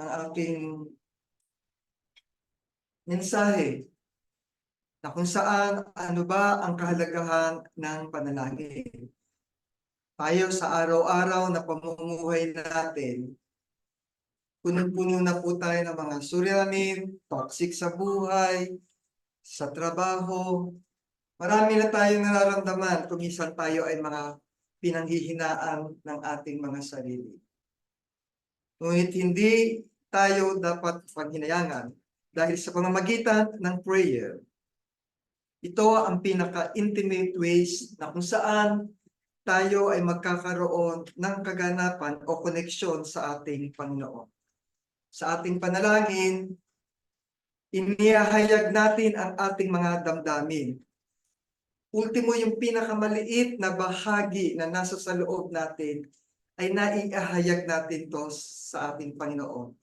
ang aking mensahe na kung saan ano ba ang kahalagahan ng panalangin. Tayo sa araw-araw na pamumuhay natin, punong-puno na po tayo ng mga suliranin, toxic sa buhay, sa trabaho. Marami na tayong nararamdaman kung minsan tayo ay mga pinanghihinaan ng ating mga sarili. Ngunit hindi tayo dapat paghinayangan dahil sa pamamagitan ng prayer. Ito ang pinaka-intimate ways na kung saan tayo ay magkakaroon ng kaganapan o koneksyon sa ating Panginoon. Sa ating panalangin, inihahayag natin ang ating mga damdamin. Ultimo, yung pinakamaliit na bahagi na nasa sa loob natin ay naihahayag natin to sa ating Panginoon.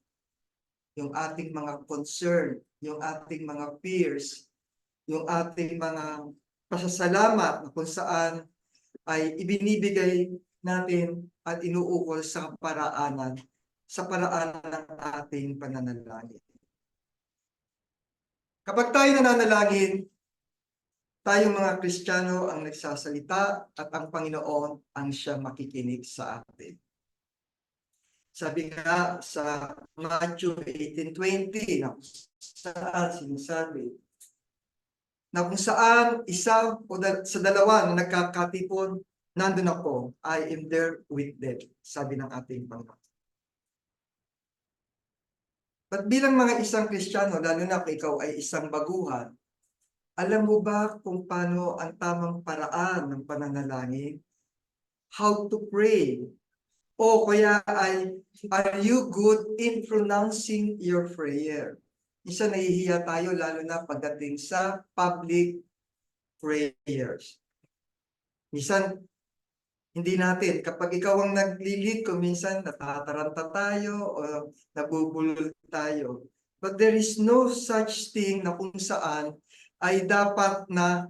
Yung ating mga concern, yung ating mga fears, yung ating mga pasasalamat na kung saan ay ibinibigay natin at inuukol sa paraanan ng ating pananalangin. Kapag tayo nananalangin, tayong mga Kristiyano ang nagsasalita at ang Panginoon ang siyang makikinig sa atin. Sabi nga sa Matthew 18:20 na saan sinasabi na kung saan isa o sa dalawa na nagkakatipon, nandun ako, I am there with them, sabi ng ating Panginoon. But bilang mga isang Kristiyano, lalo na kung ikaw ay isang baguhan, alam mo ba kung paano ang tamang paraan ng pananalangin? How to pray? O kaya ay, are you good in pronouncing your prayer? Isa nahihiya tayo lalo na pagdating sa public prayers. Minsan, hindi natin. Kapag ikaw ang nag-lead, kung minsan natataranta tayo o nabubulol tayo. But there is no such thing na kung saan ay dapat na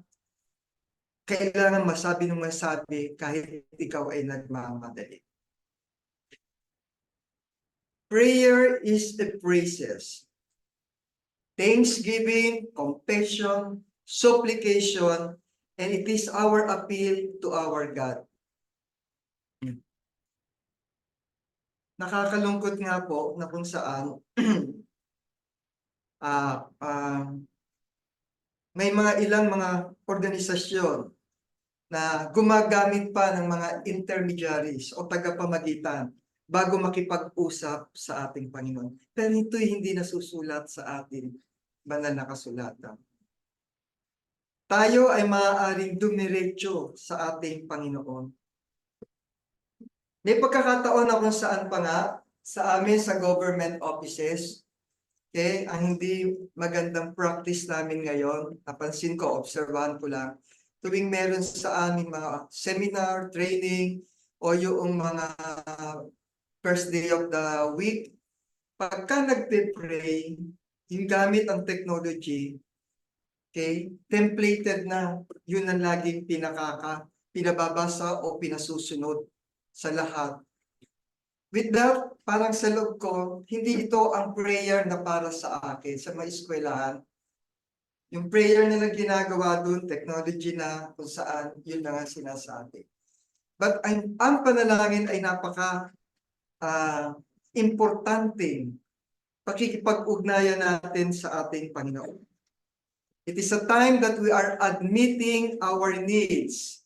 kailangan masabi ng masabi kahit ikaw ay nagmamadali. Prayer is the praises, thanksgiving, confession, supplication, and it is our appeal to our God. Nakakalungkot nga po na kung saan may mga ilang mga organisasyon na gumagamit pa ng mga intermediaries o tagapamagitan bago makipag-usap sa ating Panginoon. Pero ito'y hindi nasusulat sa ating banal na kasulatan. Tayo ay maaaring dumiretso sa ating Panginoon. May pagkakataon na kung saan pa nga sa amin sa government offices, ang hindi magandang practice namin ngayon, napansin ko, obserbahan ko lang, tuwing meron sa amin mga seminar, training, o yung mga first day of the week, pagka nagpe-pray, yung gamit ang technology, templated na, yun ang laging pinababasa o pinasusunod sa lahat. With that, parang sa loob ko, hindi ito ang prayer na para sa akin, sa mga eskwelahan. Yung prayer na ginagawa doon, technology na kung saan, yun na nga sinasabi. But ang panalangin ay napaka importante pakikipag-ugnayan natin sa ating Panginoon. It is a time that we are admitting our needs.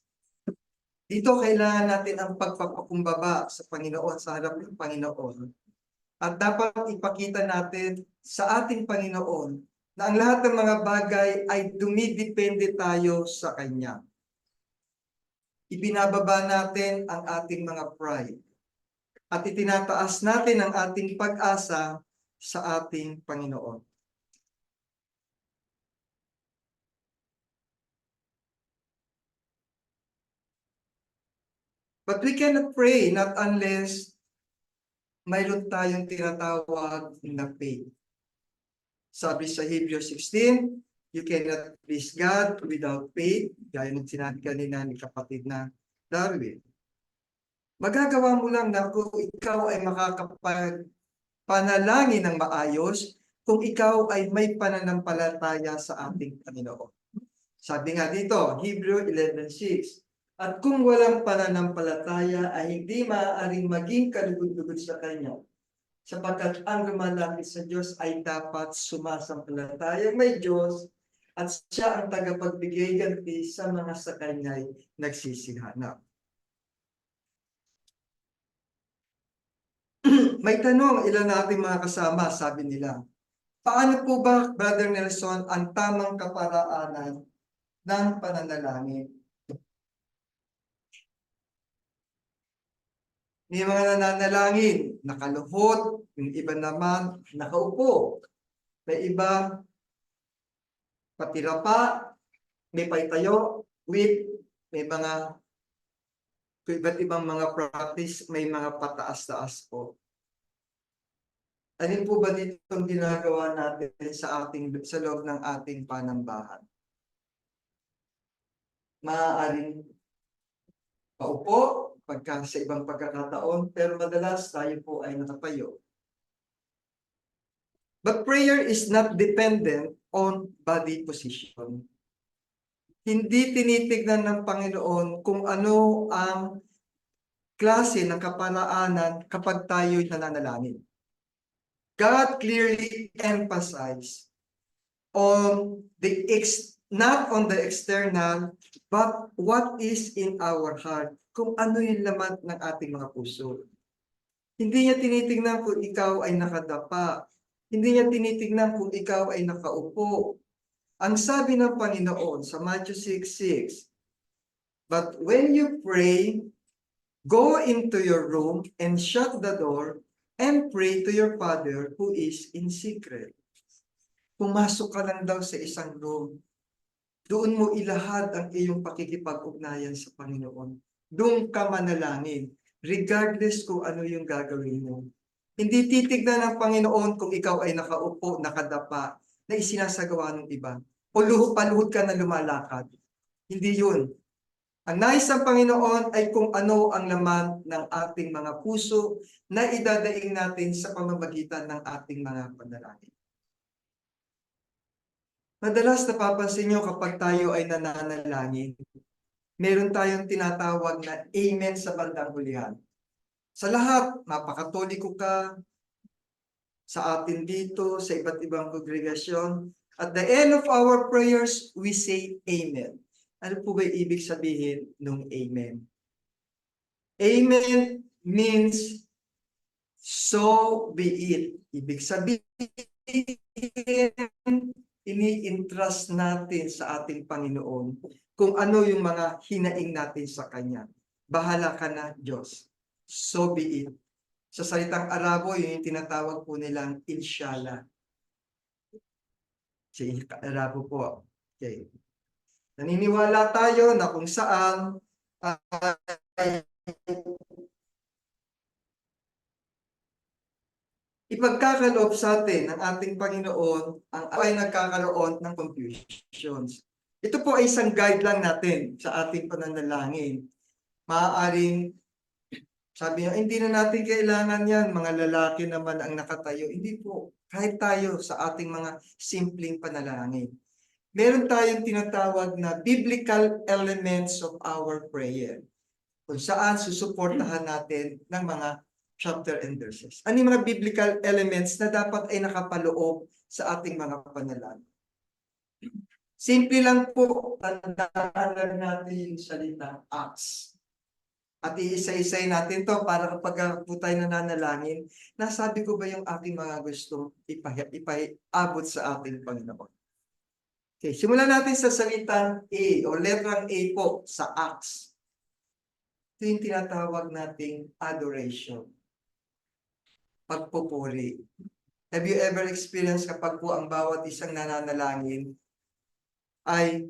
Dito kailangan natin ang pagpapakumbaba sa Panginoon, sa harap ng Panginoon. At dapat ipakita natin sa ating Panginoon na ang lahat ng mga bagay ay dumidepende tayo sa Kanya. Ibinababa natin ang ating mga pride. At itinataas natin ang ating pag-asa sa ating Panginoon. But we cannot pray not unless mayroon tayong tinatawag na faith. Sabi sa Hebrews 16, you cannot please God without faith, gaya ng sinabi kanina ni kapatid na Darwin. Magagawa mo lang na kung ikaw ay panalangin ng maayos kung ikaw ay may pananampalataya sa ating Panginoon. Sabi nga dito, Hebrew 11:6, at kung walang pananampalataya ay hindi maaaring maging kalugod-lugod sa Kanya, sapagkat ang lumalapit sa Diyos ay dapat sumasampalatayang may Diyos at siya ang tagapagbigay ganti sa mga sa Kanya'y nagsisihanap. May tanong ilan nating mga kasama, sabi nila, paano po ba, Brother Nelson, ang tamang kaparaanan ng pananalangin? May mga nananalangin, nakaluhod, yung iba naman, nakaupo. May iba, patira pa, may paitayo, with, may mga iba't ibang mga practice, may mga pataas-taas po. Alin po ba dito ang ginagawa natin sa loob ng ating panambahan? Maaaring paupo pagka sa ibang pagkakataon, pero madalas tayo po ay nakapayo. But prayer is not dependent on body position. Hindi tinitignan ng Panginoon kung ano ang klase ng kaparaanan kapag tayo'y nananalangin. God clearly emphasized on not on the external, but what is in our heart. Kung ano yung laman ng ating mga puso. Hindi niya tinitingnan kung ikaw ay nakadapa. Hindi niya tinitingnan kung ikaw ay nakaupo. Ang sabi ng Panginoon sa Matthew 6:6, but when you pray, go into your room and shut the door and pray to your Father who is in secret. Pumasok ka lang daw sa isang room. Doon mo ilahad ang iyong pakikipag-ugnayan sa Panginoon. Doon ka manalangin, regardless kung ano yung gagawin mo. Hindi titignan ng Panginoon kung ikaw ay nakaupo, nakadapa, na isinasagawa ng iba. O paluhod ka na lumalakad. Hindi yun. Ang nais ng Panginoon ay kung ano ang laman ng ating mga puso na idadaing natin sa pamamagitan ng ating mga panalangin. Madalas napapansin nyo kapag tayo ay nananalangin, meron tayong tinatawag na amen sa bandang hulihan. Sa lahat, napakatoliko ka, sa atin dito, sa iba't ibang kongregasyon. At the end of our prayers, we say amen. Ano po ba ibig sabihin ng amen? Amen means so be it. Ibig sabihin, ini-entrust natin sa ating Panginoon kung ano yung mga hinaing natin sa Kanya. Bahala ka na, Diyos. So be it. Sa salitang Arabo, yun yung tinatawag po nilang inshallah. Sa Arabo po. Okay. Naniniwala tayo na kung saan ipagkakaloob sa atin ng ating Panginoon ang ay nagkakaroon ng confusions. Ito po ay isang guide lang natin sa ating pananalangin. Maaaring sabi niya, hindi na natin kailangan yan, mga lalaki naman ang nakatayo. Hindi po, kahit tayo sa ating mga simpleng panalangin. Meron tayong tinatawag na biblical elements of our prayer, kung saan susuportahan natin ng mga chapter and verses. Ano yung mga biblical elements na dapat ay nakapaloob sa ating mga panalangin? Simple lang po, tandaan lang natin yung salitang acts. At iisa-isay natin to para kapag po tayo nananalangin, nasabi ko ba yung ating mga gustong ipaabot sa ating Panginoon? Okay, simulan natin sa salitang A o letrang A po sa acts. Ito yung tinatawag nating adoration. Pagpupuri. Have you ever experienced kapag po ang bawat isang nananalangin ay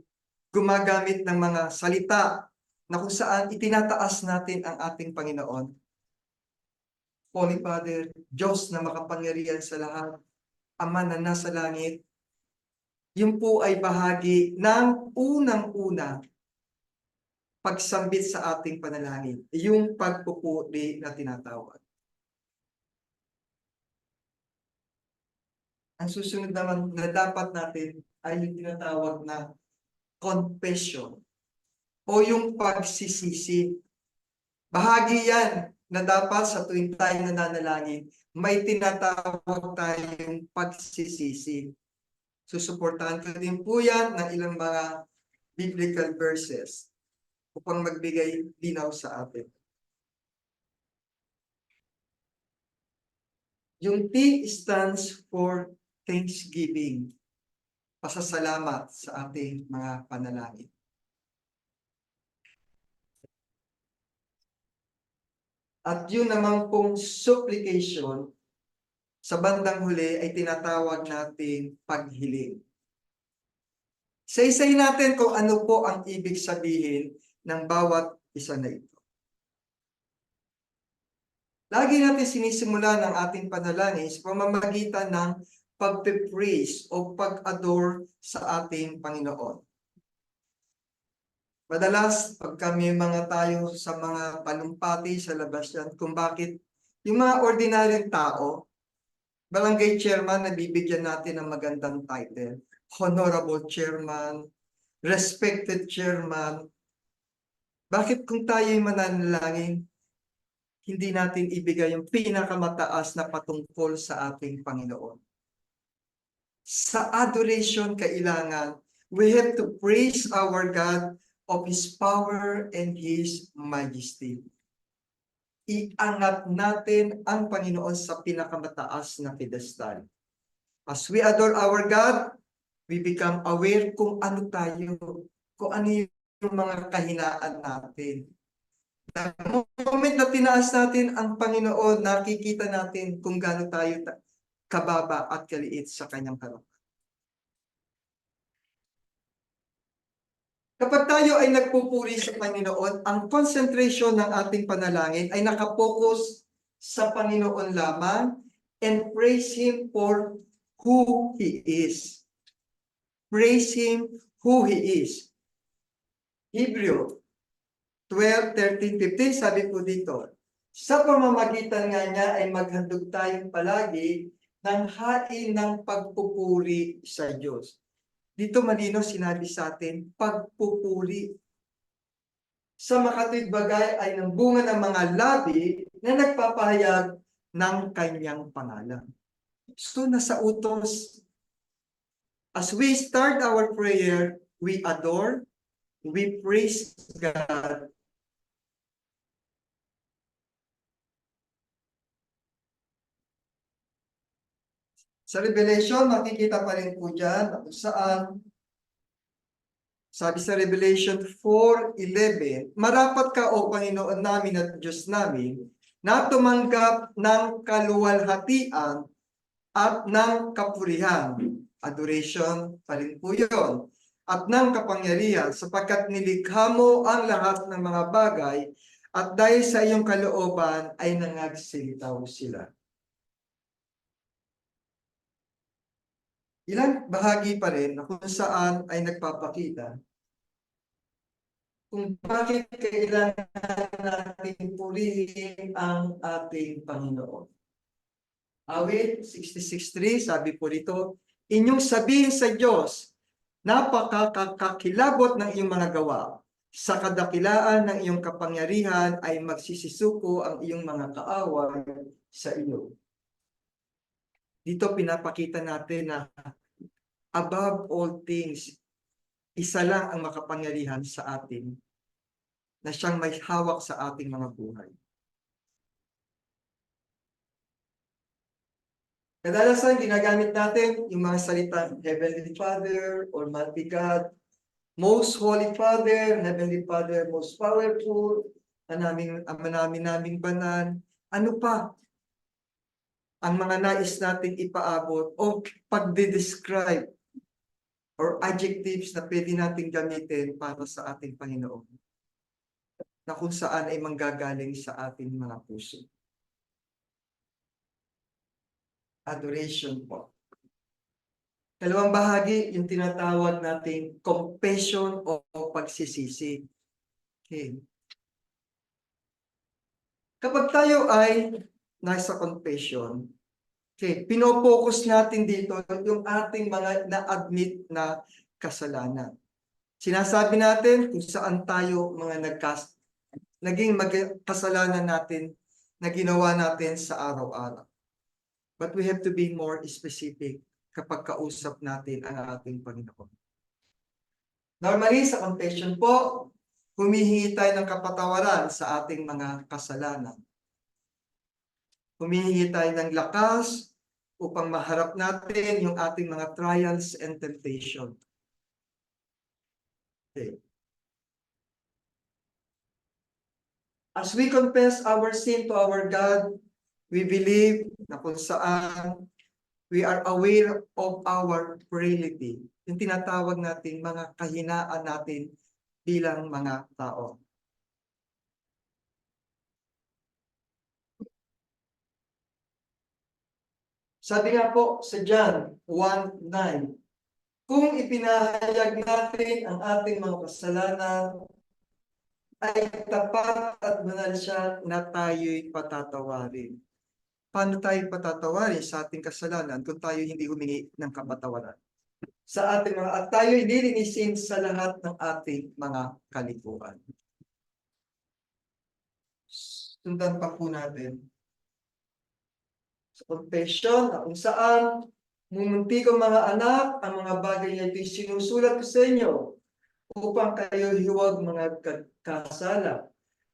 gumagamit ng mga salita na kung saan itinataas natin ang ating Panginoon? Holy Father, Diyos na makapangyarihan sa lahat, Ama na nasa langit, yun po ay bahagi ng unang-una pagsambit sa ating panalangin, yung pagpupuri na tinatawag. ang susunod naman na dapat natin ay yung tinatawag na confession o yung pagsisisi. Bahagi yan na dapat sa tuwing tayo nananalangin, may tinatawag tayong pagsisisi. Susuportahan ko din po yan ng ilang mga biblical verses upang magbigay linaw sa atin. Yung T stands for thanksgiving. Pasasalamat sa ating mga panalangin. At yun naman pong supplication, sa bandang huli ay tinatawag natin paghiling. Isa-isayin natin kung ano po ang ibig sabihin ng bawat isa na ito. Lagi natin sinisimula ng ating panalangin sa pamamagitan ng pagpe-praise o pag-adore sa ating Panginoon. Madalas, pag kami mga tayo sa mga panumpati sa labas yan, kung bakit yung mga ordinaryong tao, barangay chairman, nabibigyan natin ng magandang title. Honorable chairman, respected chairman. Bakit kung tayo'y mananalangin, hindi natin ibigay yung pinakamataas na patungkol sa ating Panginoon? Sa adoration, kailangan, we have to praise our God of His power and His majesty. Iangat natin ang Panginoon sa pinakamataas na pedestal. As we adore our God, we become aware kung ano tayo, kung ano yung mga kahinaan natin. The moment na tinaas natin ang Panginoon, nakikita natin kung gaano tayo kababa at kaliit sa kanyang harapan. Kapag tayo ay nagpupuri sa Panginoon, ang concentration ng ating panalangin ay nakapokus sa Panginoon lamang and praise Him for who He is. Praise Him who He is. Hebrew 12:13-15, sabi po dito, sa pamamagitan nga niya ay maghandog tayong palagi ng hain ng pagpupuri sa Diyos. Dito malino sinabi sa atin, pagpupuri. Sa makatuwid bagay ay ng bunga ng mga labi na nagpapahayag ng kanyang pangalan. So nasa utos, as we start our prayer, we adore, we praise God. Sa Revelation, makikita pa rin po dyan kung saan sabi sa Revelation 4:11, marapat ka o Panginoon namin at Diyos namin na tumanggap ng kaluwalhatian at ng kapurihan. Adoration pa rin po yun. At ng kapangyarihan sapagkat nilikha mo ang lahat ng mga bagay at dahil sa iyong kalooban ay nangagsilitaw sila. Ilang bahagi pa rin na kung saan ay nagpapakita kung bakit kailangan natin purihin ang ating Panginoon. Awit 66:3, sabi po rito, inyong sabihin sa Diyos, napakakakilabot ng iyong mga gawa. Sa kadakilaan ng iyong kapangyarihan ay magsisisuko ang iyong mga kaaway sa iyo. Dito pinapakita natin na above all things, isa lang ang makapangyarihan sa atin na siyang may hawak sa ating mga buhay. Kadalasan ginagamit natin yung mga salitang Heavenly Father, Almighty God, Most Holy Father, Heavenly Father, Most Powerful, naming banal. Ano pa ang mga nais nating ipaabot o pagde-describe or adjectives na pwede nating gamitin para sa ating Panginoon, na kung saan ay manggagaling sa ating mga puso. Adoration po. Dalawang bahagi, yung tinatawag nating confession o pagsisisi. Okay. Kapag tayo ay nasa confession, Okay, pinopokus natin dito yung ating mga na-admit na kasalanan. Sinasabi natin kung saan tayo mga naging kasalanan natin na ginawa natin sa araw-araw. But we have to be more specific kapag kausap natin ang ating Panginoon. Normally, sa confession po, humihingi tayo ng kapatawaran sa ating mga kasalanan. Humihingi tayo ng lakas upang maharap natin yung ating mga trials and temptation. Okay. As we confess our sin to our God, we believe na kung saan we are aware of our frailty. Yung tinatawag natin mga kahinaan natin bilang mga tao. Sabi nga po sa John 1:9, kung ipinahayag natin ang ating mga kasalanan, ay tapat at banal siya na tayo'y patatawarin. Paano tayo patatawarin sa ating kasalanan kung tayo hindi humingi ng kapatawaran? Sa ating mga at tayo hindi linisin sa lahat ng ating mga kalikuan. Sundan pa po natin sa confession na kung saan mumunti kong mga anak, ang mga bagay na ito'y sinusulat ko sa inyo upang kayo huwag mga kasala.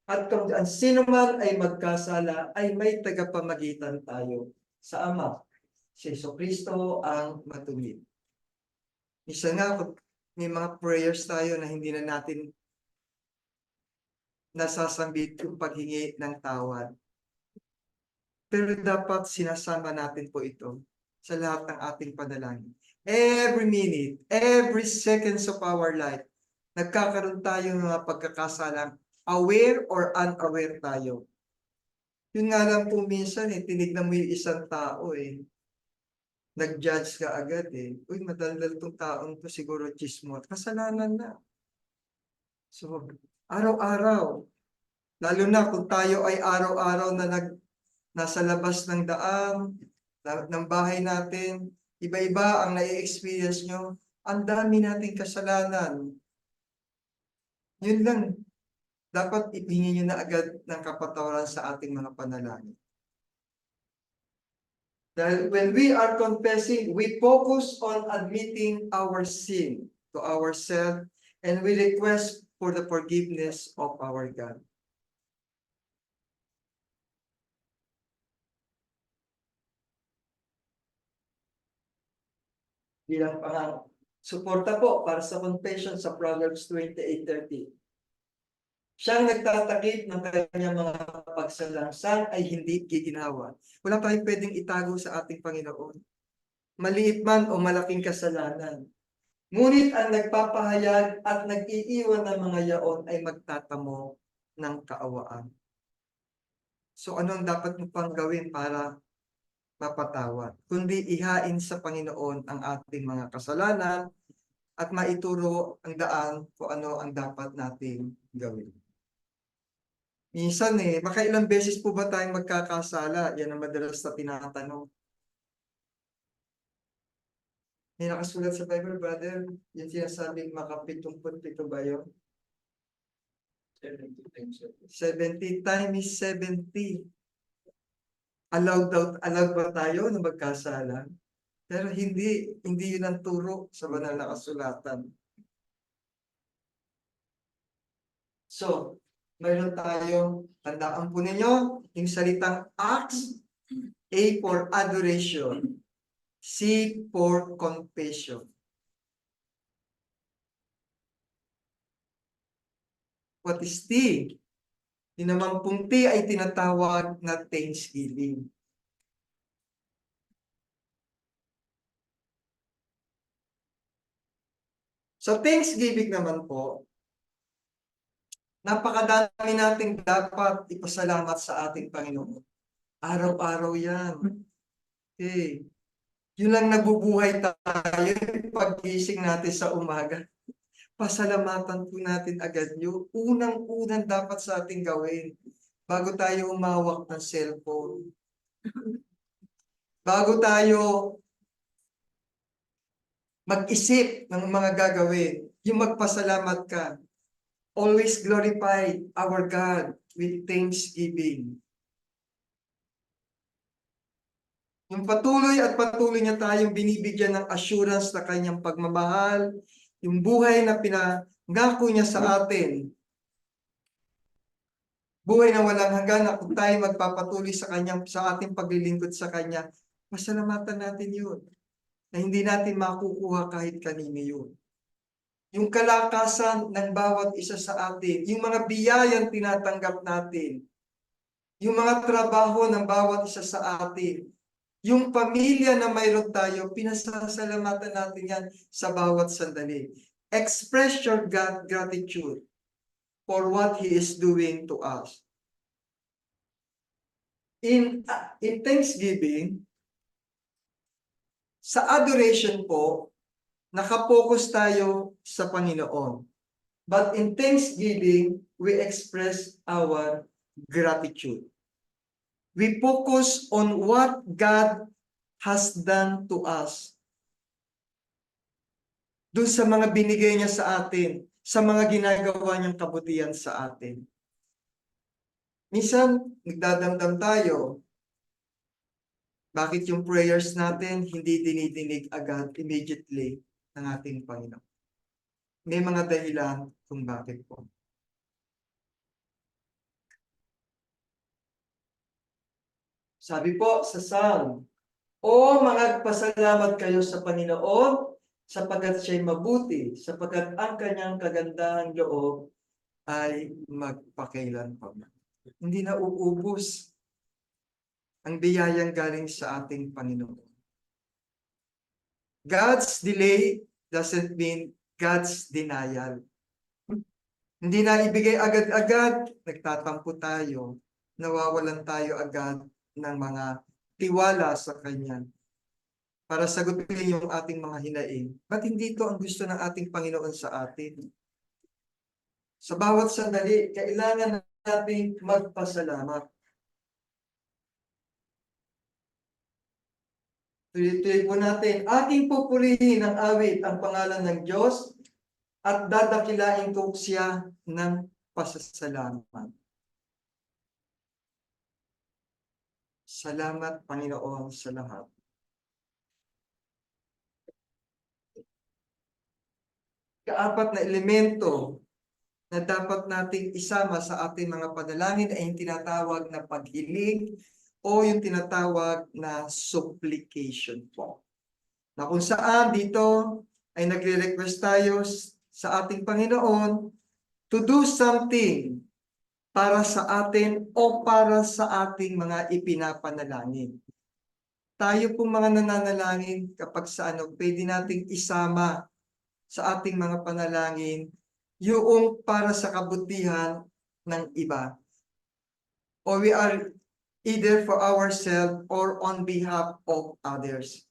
At kung ang sino man ay magkasala, ay may tagapamagitan tayo sa Ama. Si Jesucristo ang matuwid. Isa nga, may mga prayers tayo na hindi na natin nasasambit yung paghingi ng tawad. Pero dapat sinasama natin po ito sa lahat ng ating panalangin. Every minute, every seconds of our life, nagkakaroon tayo ng mga pagkakasalang aware or unaware tayo. Yun nga lang po minsan, tinignan mo yung isang tao nag-judge ka agad Uy, madaldal tong taong to, siguro chismo. Kasalanan na. So, araw-araw, lalo na kung tayo ay araw-araw na nasa labas ng daan, ng bahay natin, iba-iba ang nai-experience nyo, ang dami nating kasalanan. Yun lang, dapat ipingin nyo na agad ng kapatawaran sa ating mga panalangin. Dahil when we are confessing, we focus on admitting our sin to ourselves and we request for the forgiveness of our God. Bilang suporta po para sa confession sa Proverbs 28:30. Siyang nagtatakip ng kanyang mga pagsalansan ay hindi giginawa. Wala tayong pwedeng itago sa ating Panginoon. Maliit man o malaking kasalanan. Ngunit ang nagpapahayag at nag-iiwan ng mga yaon ay magtatamo ng kaawaan. So ano ang dapat mo pang gawin para mapatawad? Kundi ihain sa Panginoon ang ating mga kasalanan at maituro ang daan kung ano ang dapat nating gawin. Minsan makailang beses po ba tayong magkakasala? Yan ang madalas na tinatanong. May nakasulat sa Bible, brother, yung sinasabing makapitumput-pito ba yun? 70 times 70. Allowed ba tayo na magkasala? Pero hindi yun ang turo sa banal na kasulatan. So, mayroon tayong, tandaan po ninyo, yung salitang acts, A for adoration, C for confession. What is T? Yung naman pong T ay tinatawag na thanksgiving. So thanksgiving naman po, napakadami nating dapat ipasalamat sa ating Panginoon. Araw-araw yan. Okay. Yun lang nabubuhay tayo pag-gising natin sa umaga. Pasalamatan po natin agad yun. Unang-unang dapat sa ating gawin bago tayo umawak ng cellphone. bago tayo mag-isip ng mga gagawin, yung magpasalamat ka. Always glorify our God with thanksgiving. Yung patuloy at patuloy niya tayong binibigyan ng assurance na kanyang pagmamahal, yung buhay na pinangako niya sa atin, buhay na walang hanggan na kung tayo magpapatuloy sa ating paglilingkod sa kanya, pasalamatan natin yun, na hindi natin makukuha kahit kanino yun. Yung kalakasan ng bawat isa sa atin, yung mga biyayang tinatanggap natin, yung mga trabaho ng bawat isa sa atin, yung pamilya na mayroon tayo, pinasasalamatan natin yan sa bawat sandali. Express your gratitude for what He is doing to us. In Thanksgiving, sa adoration po, nakapokus tayo sa Panginoon. But in Thanksgiving, we express our gratitude. We focus on what God has done to us. Doon sa mga binigay niya sa atin, sa mga ginagawa niyang kabutihan sa atin. Minsan, nagdadamdam tayo, bakit yung prayers natin hindi dinidinig agad, immediately, ng ating Panginoon? May mga dahilan kung bakit po. Sabi po sa Psalm, O magpasalamat kayo sa Panginoon, sapagkat siya'y mabuti, sapagkat ang kanyang kagandahang loob ay magpakailan pa. Hindi na uubos ang biyayang galing sa ating Panginoon. God's delay doesn't mean God's denial. Hindi na ibigay agad-agad, nagtatampo tayo, nawawalan tayo agad ng mga tiwala sa Kanya para sagutin yung ating mga hinaing. Ba't hindi ito ang gusto ng ating Panginoon sa atin? Sa bawat sandali, kailangan natin magpasalamat. Tuloy-tuloy po natin, ating pupurihin ng awit ang pangalan ng Diyos at dadakilain ko siya ng pasasalamat. Salamat, Panginoon, sa lahat. Kaapat na elemento na dapat nating isama sa ating mga panalangin ay yung tinatawag na paghiling o yung tinatawag na supplication po. Na kung saan dito ay nagre-request tayo sa ating Panginoon to do something para sa atin o para sa ating mga ipinapanalangin. Tayo pong mga nananalangin kapag sa pwede nating isama sa ating mga panalangin yung para sa kabutihan ng iba. Or we are either for ourselves or on behalf of others.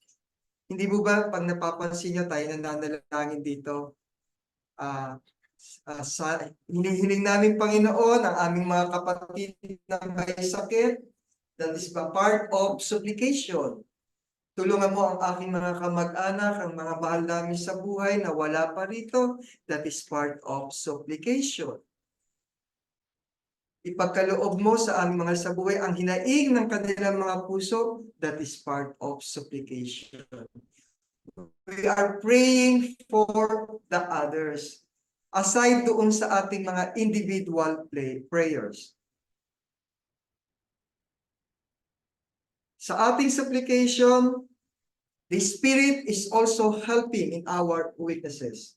Hindi mo ba pag napapansin niyo tayo nananalangin dito, hinihiling namin Panginoon ang aming mga kapatid na may sakit, that is part of supplication. Tulungan mo ang aking mga kamag-anak, ang mga mahal namin sa buhay na wala pa rito, that is part of supplication. Ipagkaloob mo sa aming mga sa buhay ang hinaing ng kanilang mga puso, that is part of supplication. We are praying for the others. Aside doon sa ating mga individual prayers. Sa ating supplication, the Spirit is also helping in our weaknesses.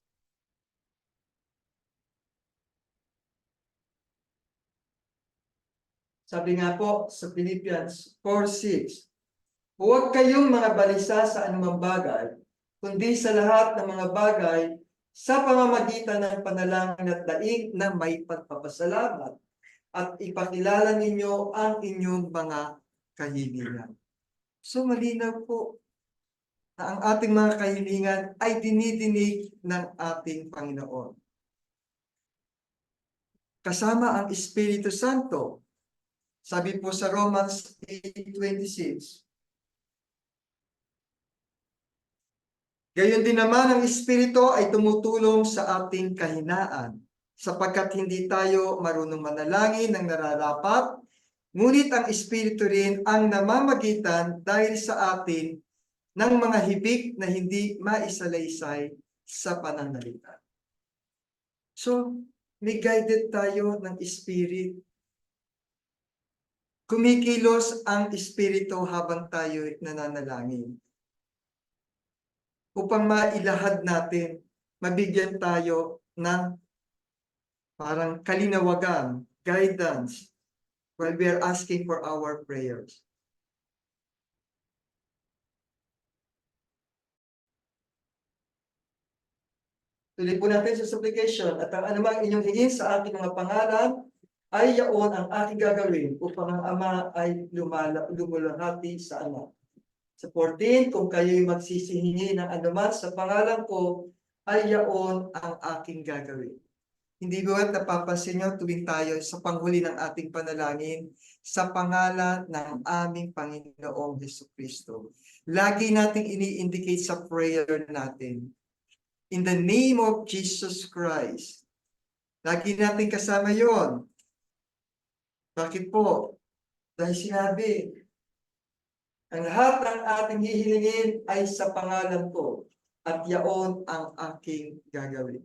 Sabi nga po sa Philippians 4:6, huwag kayong mga balisa sa anumang bagay, kundi sa lahat ng mga bagay, sa pamamagitan ng panalangin at daing na may pagpapasalamat, at ipakilala ninyo ang inyong mga kahilingan. So malinaw po na ang ating mga kahilingan ay dinidinig ng ating Panginoon. Kasama ang Espiritu Santo. Sabi po sa Romans 8:26, Gayon din naman ang Espiritu ay tumutulong sa ating kahinaan, sapagkat hindi tayo marunong manalangin ng nararapat, ngunit ang Espiritu rin ang namamagitan dahil sa atin ng mga hibik na hindi maisalaysay sa pananalita. So, may guided tayo ng Spirit. Kumikilos ang Espiritu habang tayo nananalangin. Upang mailahad natin, mabigyan tayo ng parang kalinawagan, guidance, while we are asking for our prayers. Tuloy po natin sa supplication at ang anumang inyong hingin sa aking mga pangalan ay yaon ang aking gagawin upang ang Ama ay lumulahati sa Anak. Sa 14, kung kayo'y magsisihingi ng anuman sa pangalan ko, ay yaon ang aking gagawin. Hindi ba napapansin nyo tuwing tayo sa panghuli ng ating panalangin sa pangalan ng aming Panginoong Jesucristo? Lagi nating ini-indicate sa prayer natin, in the name of Jesus Christ. Lagi natin kasama yon. Bakit po? Dahil sinabi, ang lahat ng ating hihilingin ay sa pangalan ko at yaon ang aking gagawin.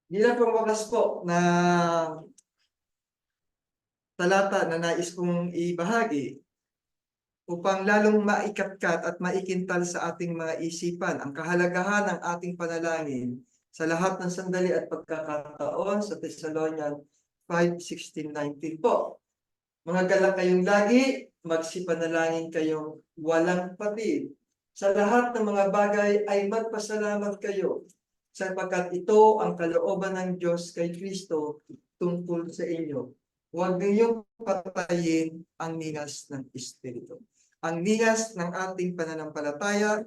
Bilang pangwakas po na talata na nais kong ibahagi upang lalong maikatkat at maikintal sa ating mga isipan ang kahalagahan ng ating panalangin sa lahat ng sandali at pagkakataon sa Thessalonians 5:16-19 po. Mga galak kayong lagi, magsipanalangin kayong walang patid. Sa lahat ng mga bagay ay magpasalamat kayo, sapagkat ito ang kalooban ng Diyos kay Kristo tungkol sa inyo. Huwag niyong patayin ang ningas ng Espiritu. Ang ningas ng ating pananampalataya,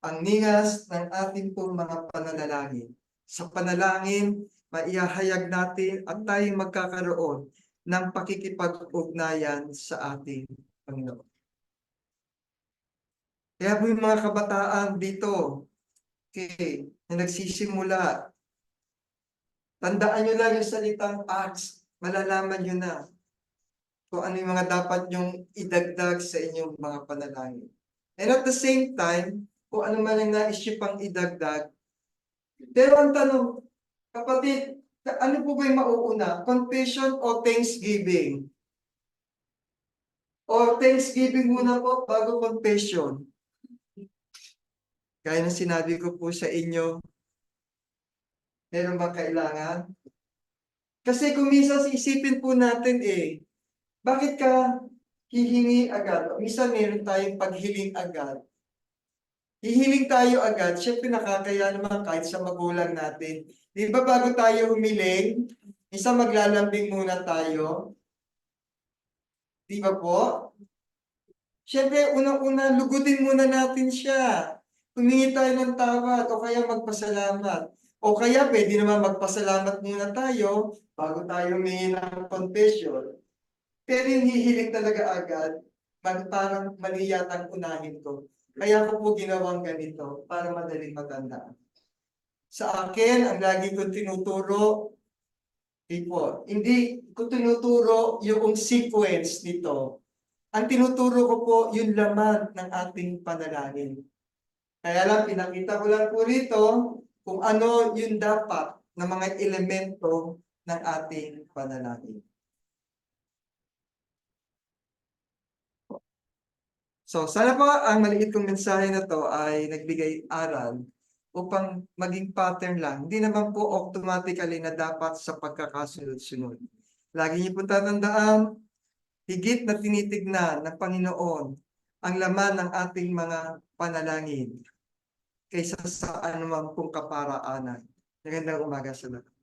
ang ningas ng ating pong mga pananalangin. Sa panalangin, maihahayag natin at tayong magkakaroon ng pakikipag-ugnayan sa ating Panginoon. Kaya po yung mga kabataan dito, okay, na nagsisimula, tandaan nyo lang yung salitang acts, malalaman nyo na kung ano yung mga dapat nyong idagdag sa inyong mga panalangin. And at the same time, kung ano man ang nais nyo pang idagdag, pero ang tanong, kapatid, ano po ba yung mauuna? Confession o thanksgiving? O thanksgiving muna po bago confession? Gaya ng sinabi ko po sa inyo, meron ba kailangan? Kasi kung minsan isipin po natin bakit ka hihingi agad? Minsan meron tayong paghiling agad. Hihiling tayo agad, syempre nakakaya naman kahit sa magulang natin. Di ba bago tayo humiling, minsan maglalambing muna tayo? Di ba po? Syempre, unang-una, lugutin muna natin siya. Humingi tayo ng tawad o kaya magpasalamat. O kaya pwede naman magpasalamat muna tayo bago tayo humingi ng confession. Pero yung hihiling talaga agad, parang mali yata ang unahin ko. Kaya ko po ginawang ganito para madaling matandaan. Sa akin, ang lagi kong tinuturo, hindi ko tinuturo yung sequence nito. Ang tinuturo ko po yung laman ng ating panalangin. Kaya lang, pinakita ko lang po rito kung ano yung dapat na mga elemento ng ating panalangin. So, sana po ang maliit kong mensahe na to ay nagbigay aral upang maging pattern lang. Hindi naman po automatically na dapat sa pagkakasunod-sunod. Lagi niyo po tatandaan, higit na tinitignan ng Panginoon ang laman ng ating mga panalangin kaysa sa anumang pong kaparaanan. Magandang umaga sa lahat.